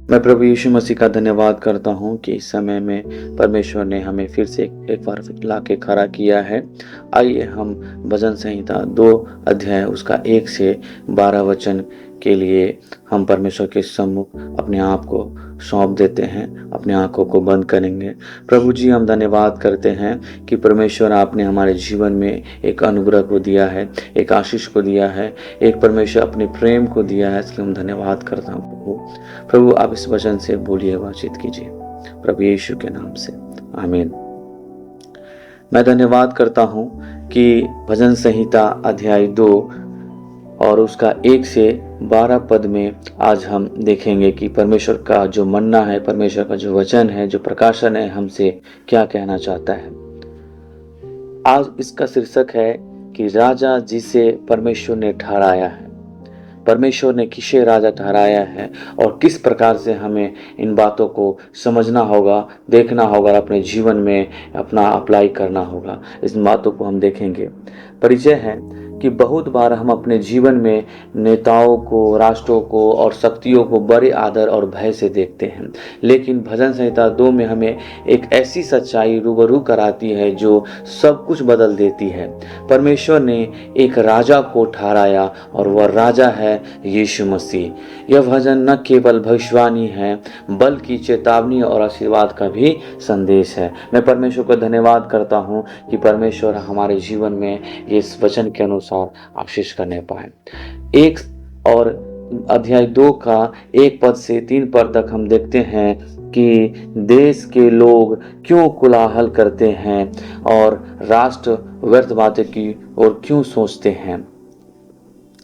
मैं प्रभु यीशु मसीह का धन्यवाद करता हूँ कि इस समय में परमेश्वर ने हमें फिर से एक बार ला के खड़ा किया है। आइए हम भजन संहिता 2 अध्याय उसका 1 से 12 वचन के लिए हम परमेश्वर के सम्मुख अपने आप को सौंप देते हैं, अपने आंखों को बंद करेंगे। प्रभु जी, हम धन्यवाद करते हैं कि परमेश्वर आपने हमारे जीवन में एक अनुग्रह को दिया है, एक आशीष को दिया है, एक परमेश्वर अपने प्रेम को दिया है। इसलिए हम धन्यवाद करता हूँ प्रभु आप इस वचन से बोलिए, बातचीत कीजिए प्रभु यीशु के नाम से, आमीन। मैं धन्यवाद करता हूँ कि भजन संहिता अध्याय 2 और उसका 1 से 12 पद में आज हम देखेंगे कि परमेश्वर का जो मन्ना है, परमेश्वर का जो वचन है, जो प्रकाशन है, हमसे क्या कहना चाहता है। आज इसका शीर्षक है कि राजा जिसे परमेश्वर ने ठहराया है। परमेश्वर ने किसे राजा ठहराया है और किस प्रकार से हमें इन बातों को समझना होगा, देखना होगा और अपने जीवन में अपना अप्लाई करना होगा। इस बातों को हम देखेंगे। परिचय है कि बहुत बार हम अपने जीवन में नेताओं को, राष्ट्रों को और शक्तियों को बड़े आदर और भय से देखते हैं, लेकिन भजन संहिता 2 में हमें एक ऐसी सच्चाई रूबरू कराती है जो सब कुछ बदल देती है। परमेश्वर ने एक राजा को ठहराया और वह राजा है यीशु मसीह। यह भजन न केवल भविष्यवाणी है बल्कि चेतावनी और आशीर्वाद का भी संदेश है। मैं परमेश्वर का धन्यवाद करता हूँ कि परमेश्वर हमारे जीवन में इस वचन के अनुसार आशीष करने पाए। 1 और अध्याय 2 का 1 पद से 3 पद तक हम देखते हैं कि देश के लोग क्यों कोलाहल करते हैं और राष्ट्र व्यर्थ बातें की और क्यों सोचते हैं।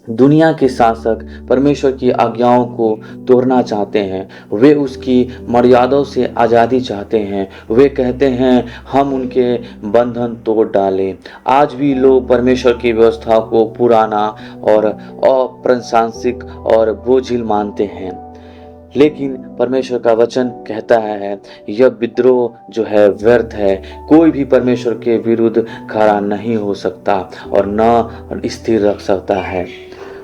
दुनिया के शासक परमेश्वर की आज्ञाओं को तोड़ना चाहते हैं। वे उसकी मर्यादाओं से आज़ादी चाहते हैं। वे कहते हैं हम उनके बंधन तोड़ डालें। आज भी लोग परमेश्वर की व्यवस्था को पुराना और अप्रासंगिक और बोझिल मानते हैं, लेकिन परमेश्वर का वचन कहता है यह विद्रोह जो है व्यर्थ है। कोई भी परमेश्वर के विरुद्ध खड़ा नहीं हो सकता और न स्थिर रख सकता है।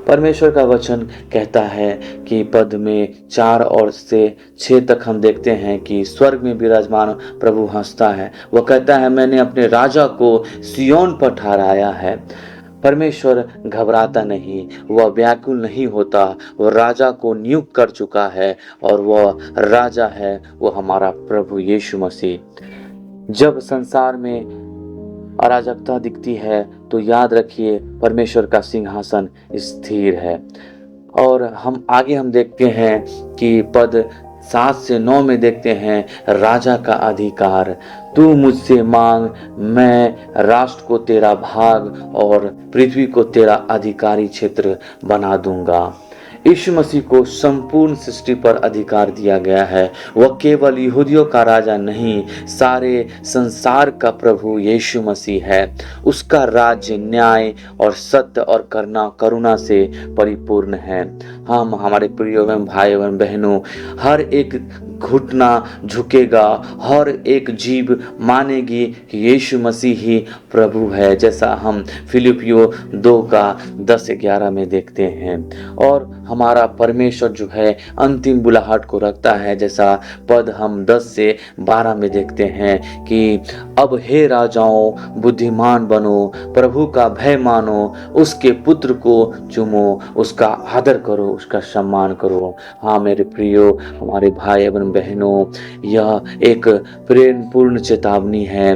परमेश्वर का वचन कहता है कि पद में 4 और से 6 तक हम देखते हैं कि स्वर्ग में विराजमान प्रभु हंसता है। वह कहता है मैंने अपने राजा को सिय्योन पर ठहराया है। परमेश्वर घबराता नहीं, वह व्याकुल नहीं होता। वह राजा को नियुक्त कर चुका है और वह राजा है, वह हमारा प्रभु यीशु मसीह। जब संसार में अराजकता दिखती है तो याद रखिए परमेश्वर का सिंहासन स्थिर है। और हम देखते हैं कि पद 7 से 9 में देखते हैं राजा का अधिकार। तू मुझसे मांग, मैं राष्ट्र को तेरा भाग और पृथ्वी को तेरा अधिकारी क्षेत्र बना दूंगा। यीशु मसीह को संपूर्ण सृष्टि पर अधिकार दिया गया है। वह केवल यहूदियों का राजा नहीं, सारे संसार का प्रभु यीशु मसीह है। उसका राज्य न्याय और सत्य और करुणा से परिपूर्ण है। हम हमारे प्रिय एवं भाई एवं बहनों, हर एक घुटना झुकेगा, हर एक जीभ मानेगी कि यीशु मसीह ही प्रभु है, जैसा हम फिलिपियों 2 का 10-11 में देखते हैं। और हमारा परमेश्वर जो है अंतिम बुलाहट को रखता है, जैसा पद हम 10 से 12 में देखते हैं कि अब हे राजाओं बुद्धिमान बनो, प्रभु का भय मानो, उसके पुत्र को चुमो, उसका आदर करो, उसका सम्मान करो। हाँ मेरे प्रियो, हमारे भाई एवं बहनों, यह एक प्रेमपूर्ण चेतावनी है।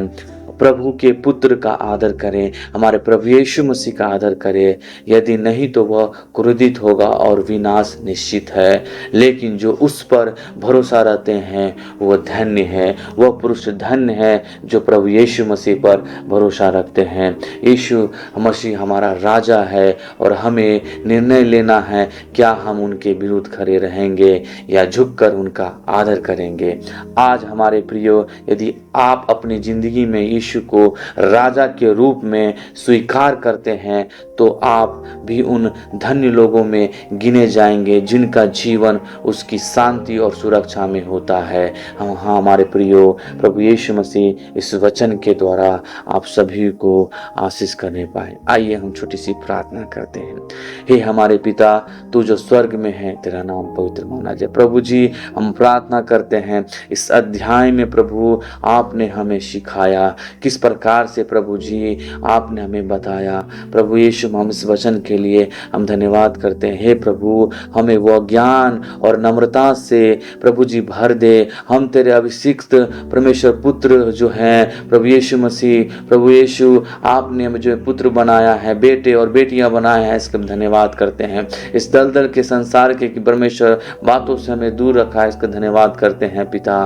प्रभु के पुत्र का आदर करें, हमारे प्रभु यीशु मसीह का आदर करें। यदि नहीं तो वह क्रोधित होगा और विनाश निश्चित है। लेकिन जो उस पर भरोसा रखते हैं वह धन्य है। वह पुरुष धन्य है जो प्रभु यीशु मसीह पर भरोसा रखते हैं। यीशु मसीह हमारा राजा है और हमें निर्णय लेना है, क्या हम उनके विरुद्ध खड़े रहेंगे या झुककर उनका आदर करेंगे। आज हमारे प्रियो, यदि आप अपनी ज़िंदगी में यीशु को राजा के रूप में स्वीकार करते हैं तो आप भी उन धन्य लोगों में गिने जाएंगे जिनका जीवन उसकी शांति और सुरक्षा में होता है। हम हाँ हमारे प्रियो प्रभु यीशु मसीह इस वचन के द्वारा आप सभी को आशीष करने पाए। आइए हम छोटी सी प्रार्थना करते हैं। हे हमारे पिता, तू जो स्वर्ग में है, तेरा नाम पवित्र माना जाए। प्रभु जी, हम प्रार्थना करते हैं इस अध्याय में प्रभु आपने हमें सिखाया किस प्रकार से प्रभु जी आपने हमें बताया। प्रभु यीशु, हम इस वचन के लिए हम धन्यवाद करते हैं। हे प्रभु, हमें वो ज्ञान और नम्रता से प्रभु जी भर दे। हम तेरे अभिषिक्त परमेश्वर पुत्र जो हैं प्रभु यीशु मसीह, प्रभु यीशु आपने हमें जो पुत्र बनाया है, बेटे और बेटियां बनाए हैं, इसके धन्यवाद करते हैं। इस दलदल के संसार के परमेश्वर बातों से हमें दूर रखा है, इसका धन्यवाद करते हैं पिता।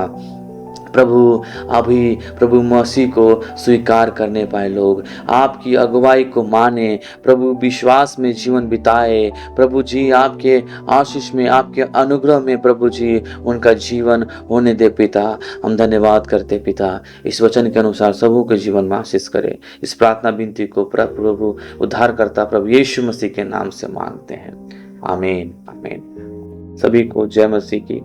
प्रभु अभी प्रभु मसीह को स्वीकार करने पाए लोग, आपकी अगुवाई को माने, प्रभु विश्वास में जीवन बिताए। प्रभु जी आपके आशीष में, आपके अनुग्रह में प्रभु जी उनका जीवन होने दे पिता। हम धन्यवाद करते पिता, इस वचन के अनुसार सबों के जीवन में आशीष करे। इस प्रार्थना विनती को प्रभु उद्धारकर्ता प्रभु यीशु मसीह के नाम से मांगते हैं, आमीन आमीन। सभी को जय मसीह की।